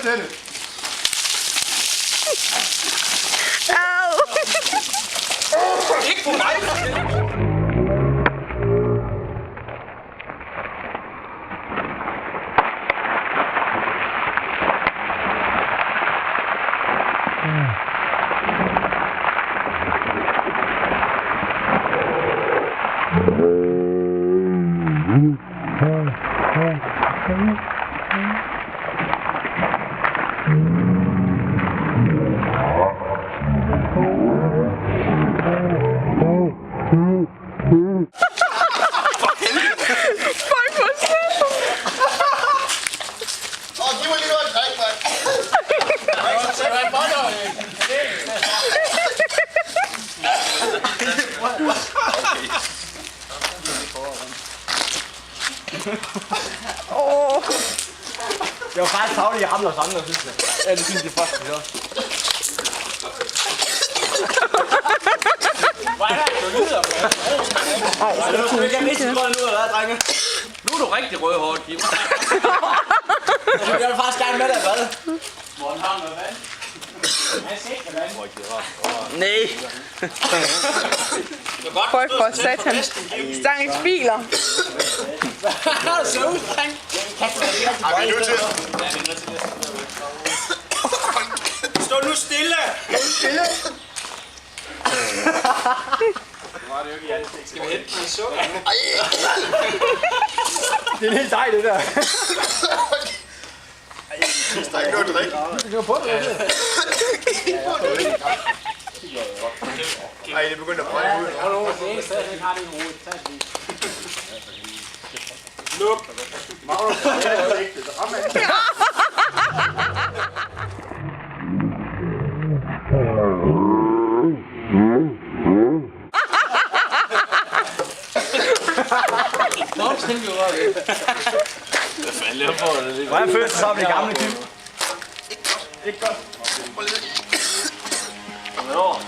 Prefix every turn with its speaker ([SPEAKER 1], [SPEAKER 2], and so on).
[SPEAKER 1] med til det.
[SPEAKER 2] Au!
[SPEAKER 3] Ikke på mig!
[SPEAKER 2] Fuck, hvor sødt!
[SPEAKER 1] Giv mig lige noget at drikke, mand.
[SPEAKER 2] Åh!
[SPEAKER 4] Det var faktisk tavligt, jeg ramte os andre, synes jeg. Ja, det synes jeg faktisk, det også. Hvad er det, du lyder, mand? Jeg vidste ikke, hvordan du har været, drenge.
[SPEAKER 3] Nu er du rigtig rødhårdt, Kim.
[SPEAKER 4] Jeg vil faktisk gerne med dig, hvad?
[SPEAKER 3] Morten har noget vand.
[SPEAKER 2] Nej. Folk for satan. Stangens biler.
[SPEAKER 4] Har du så ud, dreng?
[SPEAKER 1] Ej, vi er nødt til at...
[SPEAKER 3] Stå nu stille!
[SPEAKER 1] Stille.
[SPEAKER 3] Skal vi hente noget sukker?
[SPEAKER 4] Det er helt dejligt, det der.
[SPEAKER 1] Der er ikke noget at drikke.
[SPEAKER 4] Det var på det, det.
[SPEAKER 1] Ej, det er begyndt at brænde ud.
[SPEAKER 4] Det eneste, jeg ikke har det i hovedet. Tag det lige.
[SPEAKER 3] Luk!
[SPEAKER 1] Magnus, det er ikke det. Ramme af.
[SPEAKER 3] Nå, tænk jo godt. Hvad fanden laver på det?
[SPEAKER 4] Hvordan føles det så at blive gamle, Kim?
[SPEAKER 1] Ikke godt.
[SPEAKER 3] Hvornår?